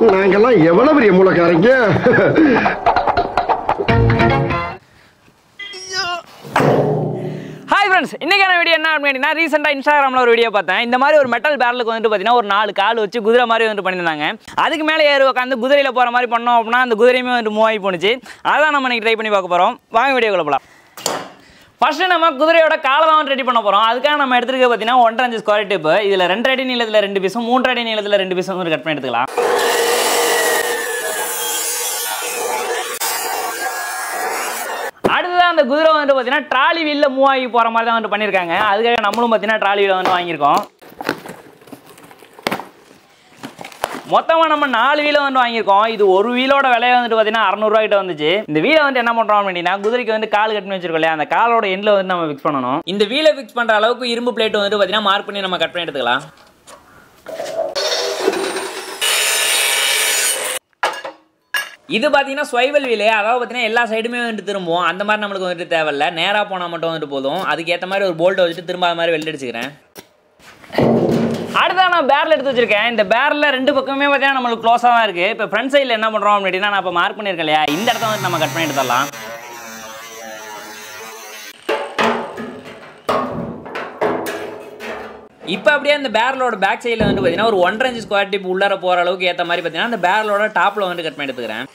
நாங்கெல்லாம் எவ்வளவு பெரிய மூலக்காரங்க. ஹாய் ஃப்ரெண்ட்ஸ், இன்னைக்கான வீடியோ என்ன அப்படின்னா ரீசெண்டாக இன்ஸ்டாகிராமில் ஒரு வீடியோ பார்த்தேன். இந்த மாதிரி ஒரு மெட்டல் பேரலுக்கு வந்துட்டு பார்த்தீங்கன்னா ஒரு 4 கால் வச்சு குதிரை மாதிரி வந்துட்டு பண்ணியிருந்தாங்க. அதுக்கு மேலே ஏறி உட்காந்து குதிரையில் போகிற மாதிரி பண்ணோம் அப்படின்னா அந்த குதிரையுமே வந்துட்டு மூவ் ஆகி போணுச்சு. அதான் நம்ம இன்னைக்கு ட்ரை பண்ணி பார்க்க போகிறோம். வாங்க வீடியோக்குள்ள போகலாம். ஃபர்ஸ்ட் நம்ம குதிரையோட காலை தான் ரெடி பண்ண போகிறோம். அதுக்காக நம்ம எடுத்துக்க பார்த்தீங்கன்னா 1.5 இன்ச் ஸ்கொயர் டேப். இதில் 2 அடி நீளத்தில் 2 பீஸும் 3 அடி நீளத்தில் 2 பீஸும் வந்து கட் பண்ணி எடுத்துக்கலாம். அடுத்ததான் அந்த குதிரை வந்து பார்த்தீங்கன்னா ட்ராலி வீலில் மூவ் ஆகி போகிற மாதிரி தான் வந்து பண்ணியிருக்காங்க. அதுக்காக நம்மளும் பார்த்தீங்கன்னா ட்ராலி வீலை வந்து வாங்கியிருக்கோம். மொத்தமாக நம்ம 4 வீலை வந்து வாங்கியிருக்கோம். இது ஒரு வீலோட விலையை வந்துட்டு பார்த்தீங்கன்னா 600 ரூபா கிட்ட வந்துச்சு. இந்த வீலை வந்து என்ன பண்ணுறோம் அப்படின்னா குதிரைக்கு வந்து கால் கட்டி வச்சிருக்கோம் இல்லையா, அந்த காலோட எண்டில் வந்து நம்ம ஃபிக்ஸ் பண்ணணும். இந்த வீலை ஃபிக்ஸ் பண்ணுற அளவுக்கு இரும்பு பிளேட் வந்துட்டு பார்த்தீங்கன்னா மார்க் பண்ணி நம்ம கட் பண்ணி எடுத்துக்கலாம். இது பார்த்தீங்கன்னா ஸ்வைவல் வீலு, அதாவது பார்த்தீங்கன்னா எல்லா சைடுமே வந்துட்டு திரும்பும். அந்த மாதிரி நம்மளுக்கு வந்துட்டு தேவையில்லை, நேராக போனால் மட்டும் வந்துட்டு போதும். அதுக்கேற்ற மாதிரி ஒரு போல்ட்டை வச்சுட்டு திரும்ப அது மாதிரி வெல்ட் அடிச்சுக்கிறேன். அடுத்ததான் நான் பேரல் எடுத்து வச்சிருக்கேன். இந்த பேரலில் 2 பக்கமே பார்த்தீங்கன்னா நம்மளுக்கு க்ளோஸாக தான் இருக்குது. இப்போ ஃப்ரண்ட் சைடில் என்ன பண்ணுறோம் அப்படின்னா நான் இப்போ மார்க் பண்ணியிருக்கேன் இல்லையா, இந்த இடத்த வந்து நம்ம கட் பண்ணி எடுத்துடலாம். இப்போ அப்படியே அந்த பேரலோட பேக் சைடில் வந்து பார்த்தீங்கன்னா ஒரு 1.5 இன்ச் ஸ்கொயர் டேப் உள்ளார போகிற அளவுக்கு ஏற்ற மாதிரி பார்த்தீங்கன்னா அந்த பேரலோட டாப்பில் வந்து கட் பண்ணி எடுத்துக்கிறேன்.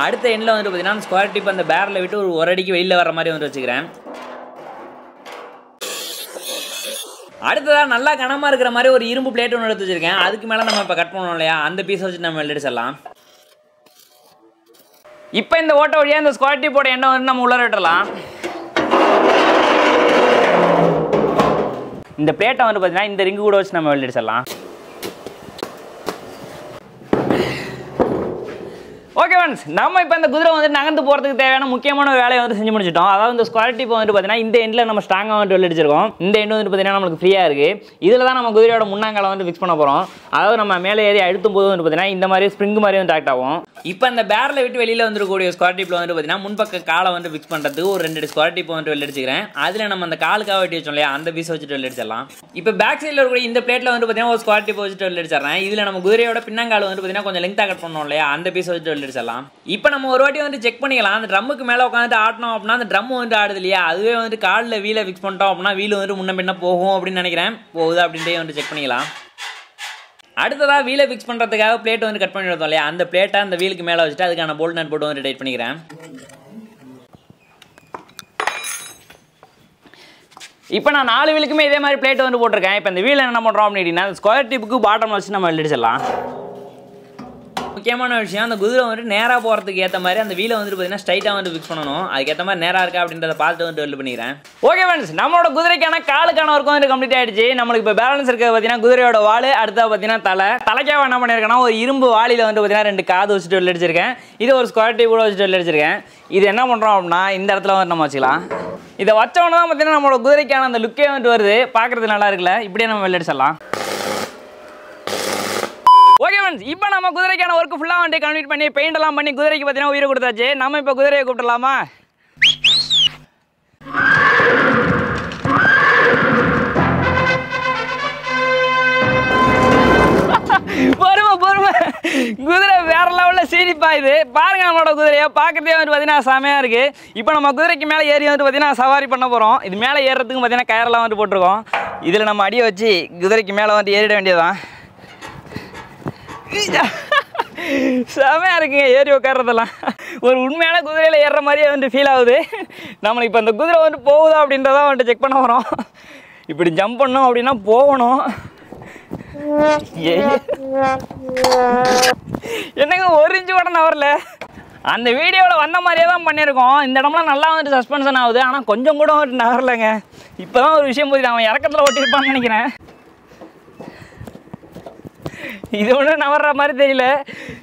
அடுத்த எண்டில் வந்து பார்த்தீங்கன்னா அந்த ஸ்கொயர் டேப் அந்த பேரலை விட்டு ஒரு அடிக்கு வெளியில் வர மாதிரி வந்து வச்சுக்கிறேன். அடுத்ததாக நல்லா கனமாக இருக்கிற மாதிரி ஒரு இரும்பு பிளேட் ஒன்று எடுத்து வச்சிருக்கேன். அதுக்கு மேலே நம்ம இப்போ கட் பண்ணணும் இல்லையா, அந்த பீஸை வச்சு நம்ம வெல்ட் அடிச்சிடலாம். இப்போ இந்த ஓட்ட வழியாக இந்த ஸ்கொயர் டேப்போட எண்ணெய் வந்து நம்ம உள்ளார விட்டுறலாம். இந்த பிளேட்டை வந்து பார்த்தீங்கன்னா இந்த ரிங்கு கூட வச்சு நம்ம வெல்ட் அடிச்சிடலாம். ஓகே ஃப்ரெண்ட்ஸ், நம்ம இப்போ இந்த குதிரை வந்து நகர்ந்து போகிறதுக்கு தேவையான முக்கியமான ஒரு வேலையை வந்து செஞ்சு முடிச்சிட்டோம். அதாவது இந்த ஸ்கொயர் டேப் வந்துட்டு பார்த்தீங்கன்னா இந்த எண்டில் நம்ம ஸ்ட்ராங்காக வந்து வெல்ட் அடிச்சிருக்கோம். இந்த எண்டு வந்து பார்த்தீங்கன்னா நம்மளுக்கு ஃப்ரீயாக இருக்குது. இதில் தான் நம்ம குதிரையோட முன்னாங்காலை வந்து ஃபிக்ஸ் பண்ண போகிறோம். அதாவது நம்ம மேலே ஏறி அழுத்தும் போது வந்து பார்த்தீங்கன்னா இந்த மாதிரி ஸ்ப்ரிங் மாதிரி வந்து ஆக்ட் ஆகும். இப்போ அந்த பேரலை விட்டு வெளியில் வந்துருக்கக்கூடிய ஸ்கொயர் டேப்பில் வந்து பார்த்தீங்கன்னா முன்பக்க காலை வந்து ஃபிக்ஸ் பண்ணுறதுக்கு ஒரு 2 ஸ்கொயர் டேப் வந்து வெல்ட் அடிச்சிக்கிறேன். அதில் நம்ம அந்த காலுக்காக வெட்டி வச்சோம் இல்லையா, அந்த பீஸை வச்சுட்டு வெல்ட் அடிச்சிடலாம். இப்போ பேக் சைடில் இருக்கக்கூடிய இந்த பிளேட்டில் வந்து பார்த்தீங்கன்னா ஒரு ஸ்கொயர் டேப் வச்சுட்டு வெல்ட் அடிச்சிடறேன். இதில் நம்ம குதிரையோட பின்னங்கால் வந்து பார்த்தீங்கன்னா கொஞ்சம் லெங்க்தாக கட் பண்ணோம் இல்லையா, அந்த பீஸை வச்சுட்டு வெல்ட் அடிச்சிடலாம். இப்போ நம்ம ஒரு வாட்டி வந்து செக் பண்ணிக்கலாம். அந்த ட்ரம்முக்கு மேலே உட்காந்துட்டு ஆட்டணும் அப்படின்னா அந்த ட்ரம் வந்து ஆடுது இல்லையா, அதுவே வந்து காலில் வீலை ஃபிக்ஸ் பண்ணிட்டோம் அப்படின்னா வீல் வந்து முன்ன பின்ன போகும் அப்படின்னு நினைக்கிறேன். போகுது அப்படின்ட்டு வந்து செக் பண்ணிக்கலாம். அடுத்ததாக வீலை ஃபிக்ஸ் பண்ணுறதுக்காக பிளேட் வந்து கட் பண்ணி எடுத்தோம் இல்லையா, அந்த பிளேட்டை அந்த வீலுக்கு மேலே வச்சுட்டு அதுக்கான போல்ட் நட் போட்டு வந்து டைட் பண்ணிக்கிறேன். இப்போ நான் 4 வீலுக்குமே இதே மாதிரி பிளேட் வந்து போட்டிருக்கேன். இப்போ இந்த வீல் என்ன பண்ணுறோம் அப்படின்னா ஸ்கொயர் டிப்புக்கு பாட்டம் வச்சு நம்ம வெல்ட் அடிச்சிடலாம். முக்கியமான விஷயம், அந்த குதிரை வந்துட்டு நேராக போகிறதுக்கு ஏற்ற மாதிரி அந்த வீலை வந்துட்டு பார்த்தீங்கன்னா ஸ்ட்ரைட்டாக வந்து ஃபிக்ஸ் பண்ணணும். அதுக்கேற்ற மாதிரி நேராக இருக்கா அப்படின்றத பார்த்து வந்து வெல்ட் பண்ணிக்கிறேன். ஓகே ஃப்ரெண்ட்ஸ், நம்மளோட குதிரைக்கான காலுக்கான ஒர்க்கும் வந்து கம்ப்ளீட் ஆகிடுச்சு. நம்மளுக்கு இப்போ பேலன்ஸ் இருக்கிறது பார்த்தீங்கன்னா குதிரையோட வால், அடுத்தது பார்த்தீங்கன்னா தலைக்காக என்ன பண்ணியிருக்கேன்னா ஒரு இரும்பு வாளியில் வந்து பார்த்தீங்கன்னா 2 காது வச்சுட்டு வெல்ட் அடிச்சிருக்கேன். இது ஒரு ஸ்கொயர் டேப் கூட வச்சுட்டு வெல்ட் அடிச்சிருக்கேன். இது என்ன பண்ணுறோம் அப்படின்னா இந்த இடத்துல வந்து நம்ம வச்சுக்கலாம். இதை வச்சோன்னா தான் பார்த்தீங்கன்னா நம்மளோட குதிரைக்கான அந்த லுக்கே வந்துட்டு வருது. பார்க்குறது நல்லா இருக்குல்ல, இப்படியே நம்ம வெல்ட் அடிச்சிடலாம். ஓகே ஃப்ரெண்ட்ஸ், இப்போ நம்ம குதிரைக்கான ஒர்க்கு ஃபுல்லாக வந்து கம்ப்ளீட் பண்ணி பெயிண்ட் எல்லாம் பண்ணி குதிரைக்கு பார்த்தீங்கன்னா உயிரை கொடுத்தாச்சு. நம்ம இப்போ குதிரையை கூப்பிடலாமா? பொறுமை குதிரை வேற லெவலில் சீரிப்பா. இது பாருங்க, நம்மளோட குதிரையை பார்க்கறதே வந்து பார்த்தீங்கன்னா செமையாக இருக்குது. இப்போ நம்ம குதிரைக்கு மேலே ஏறி வந்து பார்த்தீங்கன்னா சவாரி பண்ண போகிறோம். இது மேலே ஏறுறதுக்கு பார்த்தீங்கன்னா கயரெல்லாம் வந்து போட்டிருக்கோம். இதில் நம்ம அடியை வச்சு குதிரைக்கு மேலே வந்து ஏறிட வேண்டியதுதான். செமையாக இருக்குங்க ஏறி உட்கார்றதெல்லாம். ஒரு உண்மையான குதிரையில் ஏறுற மாதிரியே வந்து ஃபீல் ஆகுது. நம்மளுக்கு இப்போ அந்த குதிரை வந்து போகுதா அப்படின்றதான் வந்துட்டு செக் பண்ண வரோம். இப்படி ஜம்ப் பண்ணோம் அப்படின்னா போகணும். என்னங்க 1 இன்ச்சு கூட நவரல. அந்த வீடியோவில் வந்த மாதிரியே தான் பண்ணியிருக்கோம். இந்த இடம்லாம் நல்லா வந்துட்டு சஸ்பென்ஷன் ஆகுது, ஆனால் கொஞ்சம் கூட வந்துட்டு நகரலைங்க. இப்போ தான் ஒரு விஷயம் போய் அவன் இறக்கத்தில் ஓட்டியிருப்பான்னு நினைக்கிறேன். இது ஒன்றும் நவர்ற மாதிரி தெரியல.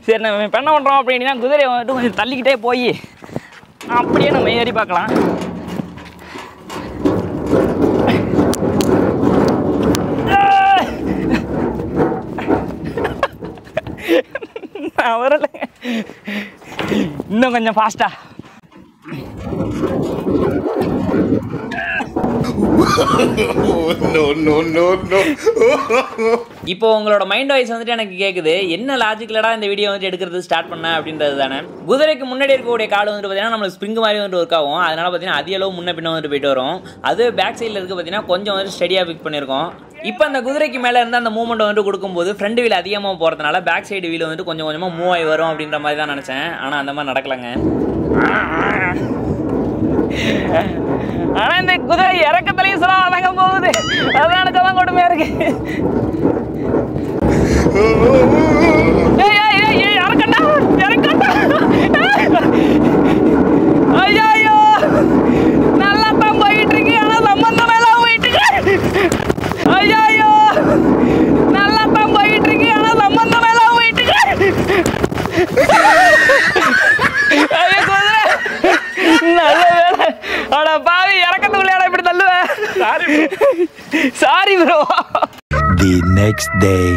சரி, நம்ம இப்போ என்ன பண்ணுறோம் அப்படின்னா குதிரையை வந்துட்டு கொஞ்சம் தள்ளிக்கிட்டே போய் அப்படியே நம்ம ஏறி பார்க்கலாம். நவரல, இன்னும் கொஞ்சம் ஃபாஸ்டா. இப்போ உங்களோட மைண்ட் வாய்ஸ் வந்துட்டு எனக்கு கேட்குது, என்ன லாஜிக்கலடா இந்த வீடியோ வந்துட்டு எடுக்கிறது ஸ்டார்ட் பண்ண அப்படின்றது தானே. குதிரைக்கு முன்னாடி இருக்கக்கூடிய கால் வந்துட்டு பார்த்தீங்கன்னா நம்மளுக்கு ஸ்ப்ரிங் மாதிரி வந்துட்டு ஒர்க் ஆகும். அதனால பார்த்தீங்கன்னா அதிக அளவு முன்ன பின்ன வந்துட்டு போயிட்டு வரும். அது பேக் சைடில் இருக்க பார்த்தீங்கன்னா கொஞ்சம் வந்துட்டு ஸ்டெடியாக பிக் பண்ணியிருக்கோம். இப்போ அந்த குதிரைக்கு மேலே இருந்து அந்த மூவ்மெண்ட் வந்துட்டு கொடுக்கும்போது ஃப்ரண்ட் வீல் அதிகமாக போகிறதுனால பேக் சைடு வீல் வந்துட்டு கொஞ்சம் கொஞ்சமாக மூவ் ஆகி வரும் அப்படின்ற மாதிரி தான் நினச்சேன். ஆனால் அந்த மாதிரி நடக்கலைங்க. ஆனா இந்த குதிரை இறக்கத்திலையும் சொல்ல அடங்க போகுது. அதான் நினைச்சதான் கொடுமையா இருக்கு. இறக்கண்டா இறக்கண்டா. ஐயோ நல்லா தான் போயிட்டு இருக்கு. ஆனா சம்பந்தம் எல்லாம் போயிட்டு இருக்கு. ஐயோ நல்லா தான் போயிட்டு இருக்கு. ஆனா சம்பந்தம் எல்லாம் போயிட்டு இருக்கு. நல்ல வேலை. அட பாவி, இறக்கத்துக்குள்ளே இப்படி தள்ளுவேன். Sorry bro. The next day.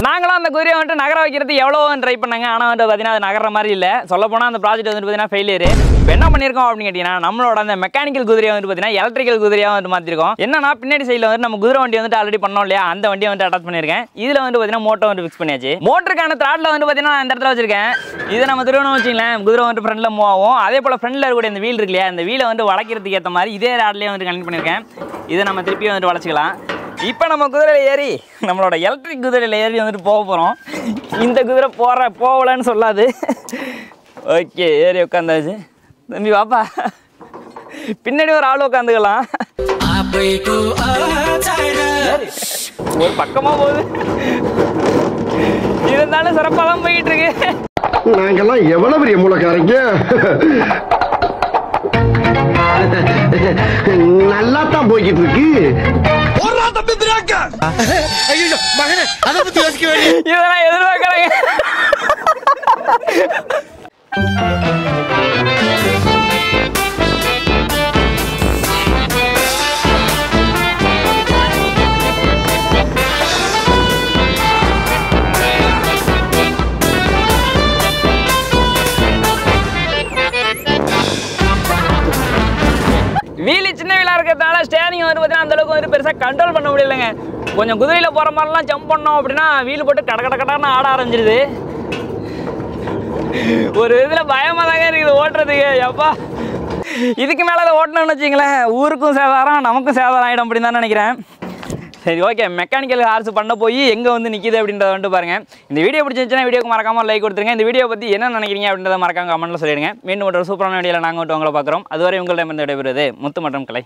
நாங்களும் அந்த குதிரையை வந்துட்டு நகர வைக்கிறது எவ்வளோ ட்ரை பண்ணாங்க. ஆனால் வந்து பார்த்தீங்கன்னா அது நகர மாதிரி இல்லை. சொல்லப்போனால் அந்த ப்ராஜெக்ட் வந்து பார்த்தீங்கன்னா ஃபெயிலியர். இப்போ என்ன பண்ணியிருக்கோம் அப்படின்னு கேட்டிங்கன்னா, நம்மளோட அந்த மெக்கானிக்கல் குதிரையை வந்து பார்த்தீங்கன்னா எலக்ட்ரிக்கல் குதிரையாக வந்து மாற்றிருக்கோம். என்னன்னா பின்னாடி சைடில் வந்து நம்ம குதிரை வண்டி வந்துட்டு ஆல்ரெடி பண்ணோம் இல்லையா, அந்த வண்டியை வந்து அட்டாச் பண்ணியிருக்கேன். இதில் வந்து பார்த்தீங்கன்னா மோட்டர் வந்து ஃபிக்ஸ் பண்ணியாச்சு. மோட்டருக்கான த்ராட்டில் வந்து பார்த்தீங்கன்னா நான் இந்த இடத்துல வச்சிருக்கேன். இதை நம்ம திருவண்ணம் வச்சிங்களேன், குதிரை வந்து ஃப்ரண்ட்டில் மூவ் ஆகும். அதே போல் ஃப்ரண்ட்டில் இருக்கக்கூடிய இந்த வீல் இருக்கு இல்லையா, இந்த வீலை வந்து வளைக்கிறதுக்கு ஏற்ற மாதிரி இதே ராட்லேயே வந்து கனெக்ட் பண்ணியிருக்கேன். இதை நம்ம திருப்பியும் வந்துட்டு வளைச்சிக்கலாம். இப்போ நம்ம குதிரையில் ஏறி நம்மளோட எலக்ட்ரிக் குதிரையில் ஏறி வந்துட்டு போக போகிறோம். இந்த குதிரை போகலன்னு சொல்லாது. ஓகே, ஏறி உட்காந்தாச்சு. தம்பி வாப்பா, பின்னாடி ஒரு ஆள் உட்காந்துக்கலாம். ஒரு பக்கமாக போகுது, இருந்தாலும் சிறப்பாக தான் போயிட்டு இருக்கு. நாங்கெல்லாம் எவ்வளவு பெரிய மூலக்காரங்க. நல்லா தான் போய்கிட்டு இருக்கு. இதெல்லாம் எதிர்பார்க்கறாங்க. வீலி சின்ன வீலாக இருக்கிறதுனால ஸ்டேரிங் வந்து பார்த்தீங்கன்னா அந்தளவுக்கு வந்து பெருசாக கண்ட்ரோல் பண்ண முடியலைங்க. கொஞ்சம் குதிரையில் போகிற மாதிரிலாம் ஜம்ப் பண்ணோம் அப்படின்னா வீல் போட்டு கடன்னு ஆட ஆரம்பிச்சிருது. ஒரு இதில் பயமாக தாங்க இருக்குது ஓட்டுறதுக்கு. எப்பா இதுக்கு மேலே அதை ஓட்டணும்னு வச்சிங்களேன், ஊருக்கும் சேதாரம் நமக்கும் சேதாரம் ஆகிடும் அப்படின்னு தான் நினைக்கிறேன். சரி, ஓகே, மெக்கானிக்கல் ஹார்ஸ் பண்ண போய் எங்கே வந்து நிற்கிது அப்படின்றத வந்துட்டு பாருங்கள். இந்த வீடியோ பிடிச்சிருந்துச்சுன்னா வீடியோக்கு மறக்காமல் லைக் கொடுத்துருங்க. இந்த வீடியோ பற்றி என்ன நினைக்கிறீங்க அப்படின்றத மறக்காம கமெண்ட்டில் சொல்லிடுங்க. மீண்டும் ஒரு சூப்பரான வீடியோவில் நாங்கள் வந்துட்டு உங்களை பார்க்குறோம். அதுவரை உங்களிடம் இருந்து விடைபெறுவது முத்து மற்றும் கலை.